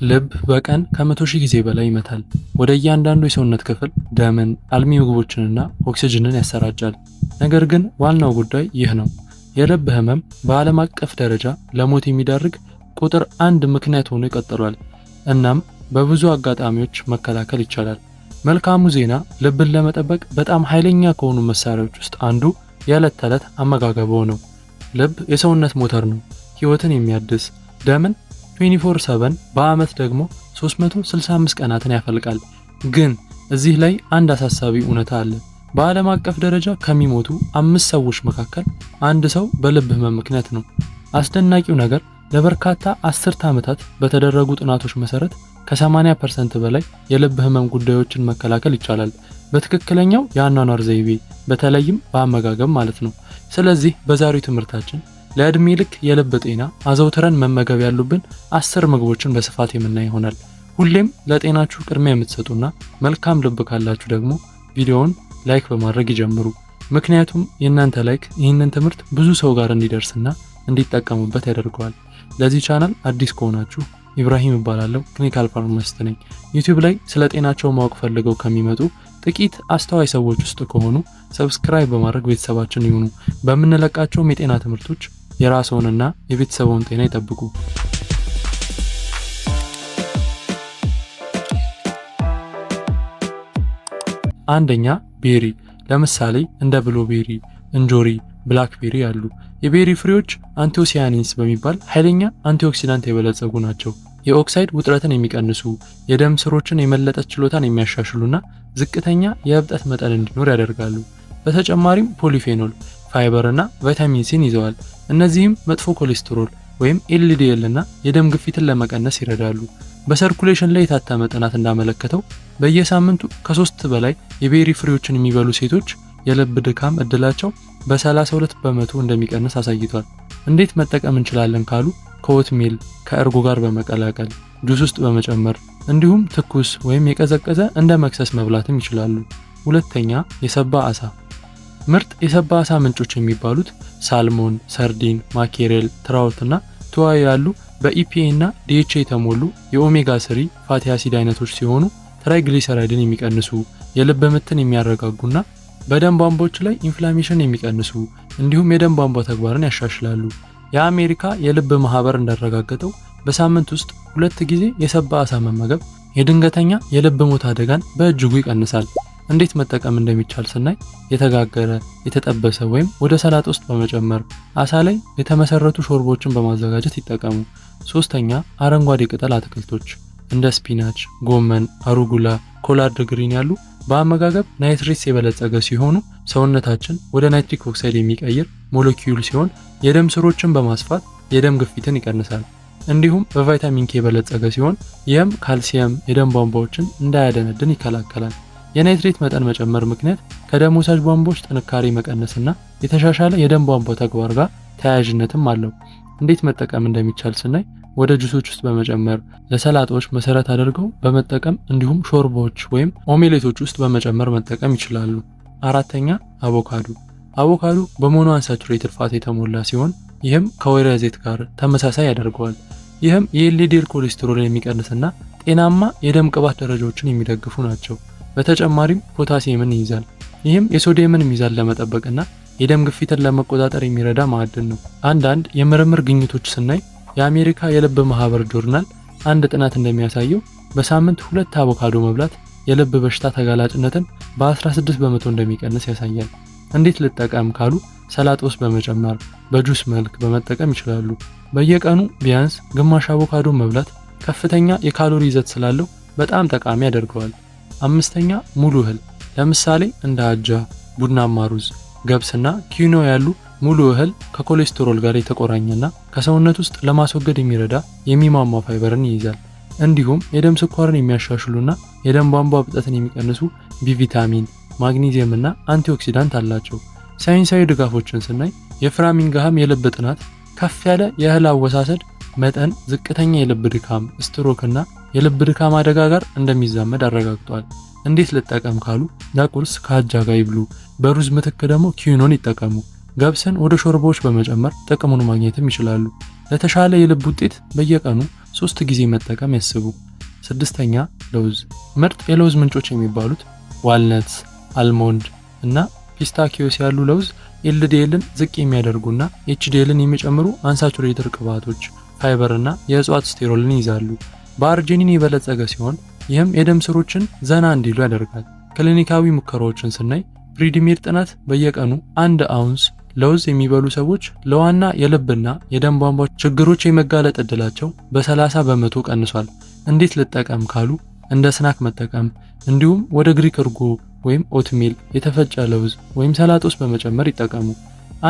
ልብ በቀን ከ100,000 ጊዜ በላይ ይመታል። ወደ እያንዳንዱ የሰውነት ክፍል ደምን፣ አልሚ ምግቦችንና ኦክሲጅንን ያሰራጫል። ነገር ግን ዋናው ጉዳይ ይህ ነው። የልብ ህመም በዓለም አቀፍ ደረጃ ለሞት የሚዳርግ ቁጥር 1 ምክንያት ሆኖ ይቀጥላል። እናም በብዙ አጋጣሚዎች መከላከል ይቻላል። መልካሙ ዜና ልብን ለመጠበቅ በጣም ኃይለኛ ከሆኑ መሳሪያዎች ውስጥ አንዱ የዕለት ተዕለት አመጋገቦ ነው። ልብ የሰውነት ሞተር ነው። ህይወትን የሚያድስ ደምን 24/7 በአመት ደግሞ 365 ቀናትን ያፈልቃል። ግን እዚህ ላይ አንድ አሳሳቢ እውነታ አለ። በዓለም አቀፍ ደረጃ ከሚሞቱ 5 ሰዎች መካከል አንድ ሰው በልብ ህመም ምክንያት ነው። አስደናቂው ነገር ለበርካታ አስርተ ዓመታት በተደረጉ ጥናቶች መሰረት ከ80% በላይ የልብ ህመም ጉዳዮችን መከላከል ይቻላል በትክክለኛው የአኗኗር ዘይቤ፣ በተለይም በአመጋገብ ማለት ነው። ስለዚህ በዛሬው ትምህርታችን ለዕድሜ ልክ የልብ ጤና አዘውትረን መመገብ ያሉብን 10 ምግቦችን በስፋት የምናይ ይሆናል። ሁሌም ለጤናችሁ ቅድሚያ የምትሰጡና መልካም ልብ ካላችሁ ደግሞ ቪዲዮውን ላይክ በማድረግ ይጀምሩ። ምክንያቱም የእናንተ ላይክ ይህንን ትምህርት ብዙ ሰው ጋር እንዲደርስና እንዲጠቀሙበት ያደርገዋል። ለዚህ ቻናል አዲስ ከሆናችሁ ኢብራሂም እባላለሁ፣ ክሊኒካል ፋርማሲስት ነኝ። ዩቲዩብ ላይ ስለ ጤናቸው ማወቅ ፈልገው ከሚመጡ ጥቂት አስተዋይ ሰዎች ውስጥ ከሆኑ ሰብስክራይብ በማድረግ ቤተሰባችን ይሁኑ። በምንለቃቸውም የጤና ትምህርቶች የራስዎንና የቤተሰቦን ጤና ይጠብቁ። አንደኛ ቤሪ፣ ለምሳሌ እንደ ብሉቤሪ፣ እንጆሪ፣ ብላክቤሪ ያሉ የቤሪ ፍሬዎች አንቲኦሲያኒንስ በሚባል ኃይለኛ አንቲኦክሲዳንት የበለጸጉ ናቸው። የኦክሳይድ ውጥረትን የሚቀንሱ፣ የደም ስሮችን የመለጠት ችሎታን የሚያሻሽሉና ዝቅተኛ የእብጠት መጠን እንዲኖር ያደርጋሉ። በተጨማሪም ፖሊፌኖል፣ ፋይበር እና ቫይታሚን ሲን ይዘዋል። እነዚህም መጥፎ ኮሌስትሮል ወይም ኤልዲኤል እና የደም ግፊትን ለመቀነስ ይረዳሉ። በሰርኩሌሽን ላይ የታተመ ጥናት እንዳመለከተው በየሳምንቱ ከ3 በላይ የቤሪ ፍሬዎችን የሚበሉ ሴቶች የልብ ድካም እድላቸው በ32 በመቶ እንደሚቀንስ አሳይቷል። እንዴት መጠቀም እንችላለን ካሉ ከኦትሜል ከእርጎ ጋር በመቀላቀል ጁስ ውስጥ በመጨመር እንዲሁም ትኩስ ወይም የቀዘቀዘ እንደ መክሰስ መብላትም ይችላሉ። ሁለተኛ የሰባ አሳ። ምርጥ የሰባ አሳ ምንጮች የሚባሉት ሳልሞን፣ ሰርዲን፣ ማኬሬል፣ ትራውት እና ቱዋይ ያሉ በኢፒኤ እና ዲኤችኤ የተሞሉ የኦሜጋ 3 ፋቲ አሲድ አይነቶች ሲሆኑ ትራይግሊሰራይድን የሚቀንሱ፣ የልብ ምትን የሚያረጋጉና በደም ቧንቧዎች ላይ ኢንፍላሜሽን የሚቀንሱ እንዲሁም የደም ቧንቧ ተግባርን ያሻሽላሉ። የአሜሪካ የልብ ማህበር እንዳረጋገጠው በሳምንት ውስጥ 2 ጊዜ የሰባ አሳ መመገብ የድንገተኛ የልብ ሞት አደጋን በእጅጉ ይቀንሳል። እንዴት መጠቀም እንደሚቻል ስናይ የተጋገረ፣ የተጠበሰ ወይም ወደ ሰላጣ ውስጥ በመጨመር አሳ ላይ የተመሰረቱ ሾርቦችን በማዘጋጀት ይጠቀሙ። ሶስተኛ አረንጓዴ ቅጠል አትክልቶች እንደ ስፒናች፣ ጎመን፣ አሩጉላ፣ ኮላርድ ግሪን ያሉ በአመጋገብ ናይትሬትስ የበለጸገ ሲሆኑ ሰውነታችን ወደ ናይትሪክ ኦክሳይድ የሚቀይር ሞለኪዩል ሲሆን የደም ስሮችን በማስፋት የደም ግፊትን ይቀንሳል። እንዲሁም በቫይታሚን ኬ የበለጸገ ሲሆን ይህም ካልሲየም የደም ቧንቧዎችን እንዳያደነድን ይከላከላል። የናይትሬት መጠን መጨመር ምክንያት ከደም ወሳጅ ቧንቧዎች ጥንካሬ መቀነስና የተሻሻለ የደም ቧንቧ ተግባር ጋር ተያያዥነትም አለው። እንዴት መጠቀም እንደሚቻል ስናይ ወደ ጁሶች ውስጥ በመጨመር ለሰላጣዎች መሰረት አድርገው በመጠቀም እንዲሁም ሾርባዎች ወይም ኦሜሌቶች ውስጥ በመጨመር መጠቀም ይችላሉ። አራተኛ አቮካዶ። አቮካዶ በሞኖ አንሳቹሬትድ ፋት የተሞላ ሲሆን ይህም ከወይራ ዘይት ጋር ተመሳሳይ ያደርገዋል። ይህም የኤልዲኤል ኮሌስትሮልን የሚቀንስና ጤናማ የደም ቅባት ደረጃዎችን የሚደግፉ ናቸው። በተጨማሪም ፖታሲየምን ይይዛል። ይህም የሶዲየምን ሚዛን ለመጠበቅና የደም ግፊትን ለመቆጣጠር የሚረዳ ማዕድን ነው። አንዳንድ የምርምር ግኝቶች ስናይ የአሜሪካ የልብ ማህበር ጆርናል አንድ ጥናት እንደሚያሳየው በሳምንት 2 አቮካዶ መብላት የልብ በሽታ ተጋላጭነትን በ16 በመቶ እንደሚቀንስ ያሳያል። እንዴት ልጠቀም ካሉ ሰላጣ ውስጥ በመጨመር በጁስ መልክ በመጠቀም ይችላሉ። በየቀኑ ቢያንስ ግማሽ አቮካዶ መብላት ከፍተኛ የካሎሪ ይዘት ስላለው በጣም ጠቃሚ ያደርገዋል። አምስተኛ ሙሉ እህል፣ ለምሳሌ እንደ አጃ፣ ቡናማ ሩዝ፣ ገብስና ኪኖ ያሉ ሙሉ እህል ከኮሌስትሮል ጋር የተቆራኘና ከሰውነት ውስጥ ለማስወገድ የሚረዳ የሚሟሟ ፋይበርን ይይዛል። እንዲሁም የደም ስኳርን የሚያሻሽሉና የደም ቧንቧ እብጠትን የሚቀንሱ ቢ ቪታሚን፣ ማግኒዚየም እና አንቲኦክሲዳንት አላቸው። ሳይንሳዊ ድጋፎችን ስናይ የፍራሚንግሃም የልብ ጥናት ከፍ ያለ የእህል አወሳሰድ መጠን ዝቅተኛ የልብ ድካም፣ ስትሮክ እና የልብ ድካም አደጋ ጋር እንደሚዛመድ አረጋግጧል። እንዴት ልጠቀም ካሉ ለቁርስ ከአጃ ጋር ይብሉ። በሩዝ ምትክ ደግሞ ኪኖን ይጠቀሙ። ገብስን ወደ ሾርባዎች በመጨመር ጥቅሙን ማግኘትም ይችላሉ። ለተሻለ የልብ ውጤት በየቀኑ 3 ጊዜ መጠቀም ያስቡ። ስድስተኛ ለውዝ። ምርጥ የለውዝ ምንጮች የሚባሉት ዋልነትስ፣ አልሞንድ እና ፒስታኪዮስ ያሉ ለውዝ ኤልዲኤልን ዝቅ የሚያደርጉና ኤችዲኤልን የሚጨምሩ አንሳቹሬትድ ቅባቶች፣ ፋይበር እና የእጽዋት ስቴሮልን ይይዛሉ። በአርጂኒን የበለጸገ ሲሆን ይህም የደም ስሮችን ዘና እንዲሉ ያደርጋል። ክሊኒካዊ ሙከራዎችን ስናይ ፕሪዲሜር ጥናት በየቀኑ 1 አውንስ ለውዝ የሚበሉ ሰዎች ለዋና የልብና የደም ቧንቧ ችግሮች የመጋለጥ እድላቸው በ30 በመቶ ቀንሷል። እንዴት ልጠቀም ካሉ እንደ ስናክ መጠቀም እንዲሁም ወደ ግሪክ እርጎ ወይም ኦትሜል የተፈጨ ለውዝ ወይም ሰላጦስ በመጨመር ይጠቀሙ።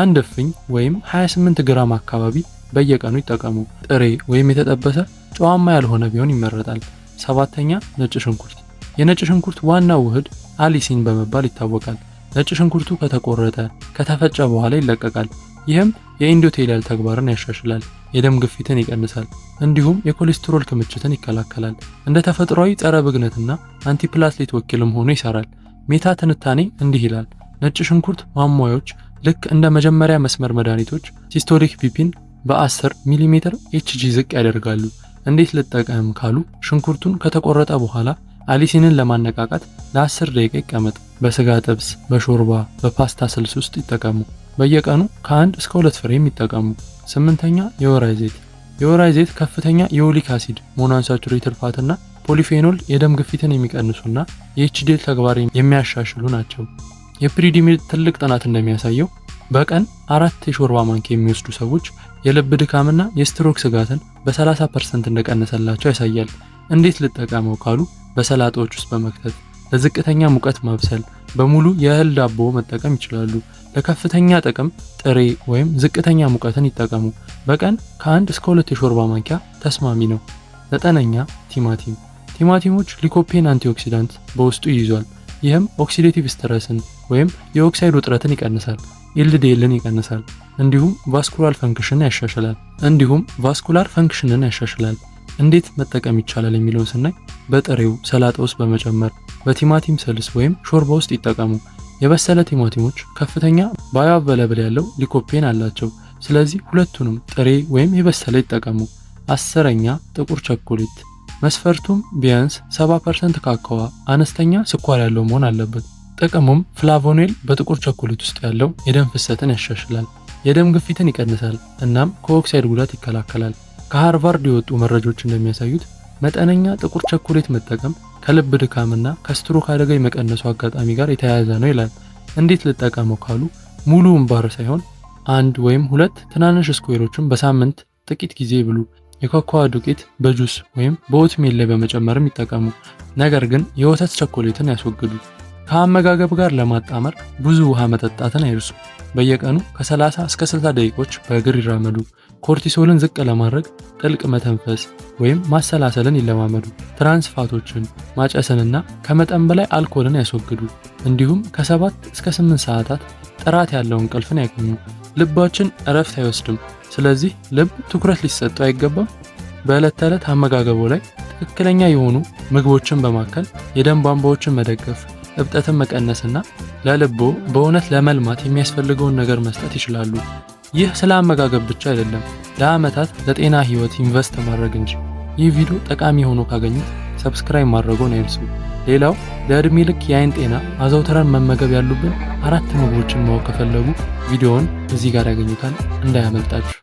አንድ እፍኝ ወይም 28 ግራም አካባቢ በየቀኑ ይጠቀሙ። ጥሬ ወይም የተጠበሰ ጨዋማ ያልሆነ ቢሆን ይመረጣል። ሰባተኛ ነጭ ሽንኩርት። የነጭ ሽንኩርት ዋናው ውህድ አሊሲን በመባል ይታወቃል። ነጭ ሽንኩርቱ ከተቆረጠ ከተፈጨ በኋላ ይለቀቃል። ይህም የኢንዶቴሊያል ተግባርን ያሻሽላል፣ የደም ግፊትን ይቀንሳል፣ እንዲሁም የኮሌስትሮል ክምችትን ይከላከላል። እንደ ተፈጥሯዊ ጸረ ብግነትና አንቲፕላትሌት ወኪልም ሆኖ ይሰራል። ሜታ ትንታኔ እንዲህ ይላል። ነጭ ሽንኩርት ማሟያዎች ልክ እንደ መጀመሪያ መስመር መድኃኒቶች ሲስቶሊክ ፒፒን በ10 ሚሜ ኤችጂ ዝቅ ያደርጋሉ። እንዴት ልጠቀም ካሉ ሽንኩርቱን ከተቆረጠ በኋላ አሊሲንን ለማነቃቃት ለ10 ደቂቃ ይቀመጥ። በስጋ ጥብስ፣ በሾርባ፣ በፓስታ ስልስ ውስጥ ይጠቀሙ። በየቀኑ ከ1 እስከ 2 ፍሬም ይጠቀሙ። ስምንተኛ የወይራ ዘይት። የወይራ ዘይት ከፍተኛ የኦሊክ አሲድ፣ ሞኖአንሳቹሬትድ ፋት እና ፖሊፌኖል የደም ግፊትን የሚቀንሱና የኤችዲኤል ተግባር የሚያሻሽሉ ናቸው። የፕሪዲሜር ትልቅ ጥናት እንደሚያሳየው በቀን 4 የሾርባ ማንኪያ የሚወስዱ ሰዎች የልብ ድካምና የስትሮክ ስጋትን በ30% እንደቀነሰላቸው ያሳያል። እንዴት ልጠቀመው ካሉ በሰላጣዎች ውስጥ በመክተት ለዝቅተኛ ሙቀት ማብሰል፣ በሙሉ የእህል ዳቦ መጠቀም ይችላሉ። ለከፍተኛ ጥቅም ጥሬ ወይም ዝቅተኛ ሙቀትን ይጠቀሙ። በቀን ከ1 እስከ 2 የሾርባ ማንኪያ ተስማሚ ነው። ዘጠነኛ ቲማቲም። ቲማቲሞች ሊኮፔን አንቲኦክሲዳንት በውስጡ ይይዟል። ይህም ኦክሲዴቲቭ ስትረስን ወይም የኦክሳይድ ውጥረትን ይቀንሳል፣ ኤልዲኤልን ይቀንሳል፣ እንዲሁም ቫስኩላር ፈንክሽንን ያሻሽላል። እንዴት መጠቀም ይቻላል የሚለውን ስናይ በጥሬው ሰላጣ ውስጥ በመጨመር በቲማቲም ስልስ ወይም ሾርባ ውስጥ ይጠቀሙ። የበሰለ ቲማቲሞች ከፍተኛ ባዮአቬለብል ያለው ሊኮፔን አላቸው። ስለዚህ ሁለቱንም ጥሬ ወይም የበሰለ ይጠቀሙ። አስረኛ ጥቁር ቸኮሌት። መስፈርቱም ቢያንስ 70% ካካዋ አነስተኛ ስኳር ያለው መሆን አለበት። ጥቅሙም ፍላቮኖይል በጥቁር ቸኮሌት ውስጥ ያለው የደም ፍሰትን ያሻሽላል፣ የደም ግፊትን ይቀንሳል፣ እናም ከኦክሳይድ ጉዳት ይከላከላል። ከሃርቫርድ የወጡ መረጃዎች እንደሚያሳዩት መጠነኛ ጥቁር ቸኮሌት መጠቀም ከልብ ድካምና ከስትሮክ አደጋ የመቀነሱ አጋጣሚ ጋር የተያያዘ ነው ይላል። እንዴት ልጠቀመው ካሉ ሙሉውን ባር ሳይሆን 1 ወይም 2 ትናንሽ ስኩዌሮችን በሳምንት ጥቂት ጊዜ ብሉ። የኮኮዋ ዱቄት በጁስ ወይም በኦትሜል ላይ በመጨመርም ይጠቀሙ። ነገር ግን የወተት ቸኮሌትን ያስወግዱ። ከአመጋገብ ጋር ለማጣመር ብዙ ውሃ መጠጣትን አይርሱ። በየቀኑ ከ30 እስከ 60 ደቂቆች በእግር ይራመዱ። ኮርቲሶልን ዝቅ ለማድረግ ጥልቅ መተንፈስ ወይም ማሰላሰልን ይለማመዱ። ትራንስፋቶችን፣ ማጨስንና ከመጠን በላይ አልኮልን ያስወግዱ። እንዲሁም ከ7 እስከ 8 ሰዓታት ጥራት ያለው እንቅልፍን ያገኙ። ልባችን እረፍት አይወስድም፣ ስለዚህ ልብ ትኩረት ሊሰጠው አይገባም። በዕለት ተዕለት አመጋገቦ ላይ ትክክለኛ የሆኑ ምግቦችን በማከል የደም ቧንቧዎችን መደገፍ፣ እብጠትን መቀነስና ለልቦ በእውነት ለመልማት የሚያስፈልገውን ነገር መስጠት ይችላሉ። ይህ ስለ አመጋገብ ብቻ አይደለም፣ ለዓመታት ለጤና ህይወት ኢንቨስት ማድረግ እንጂ። ይህ ቪዲዮ ጠቃሚ ሆኖ ካገኙት ሰብስክራይብ ማድረጎን አይርሱ። ሌላው ለእድሜ ልክ የአይን ጤና አዘውትረን መመገብ ያሉብን 4 ምግቦችን ማወቅ ከፈለጉ ቪዲዮውን እዚህ ጋር ያገኙታል፣ እንዳያመልጣችሁ።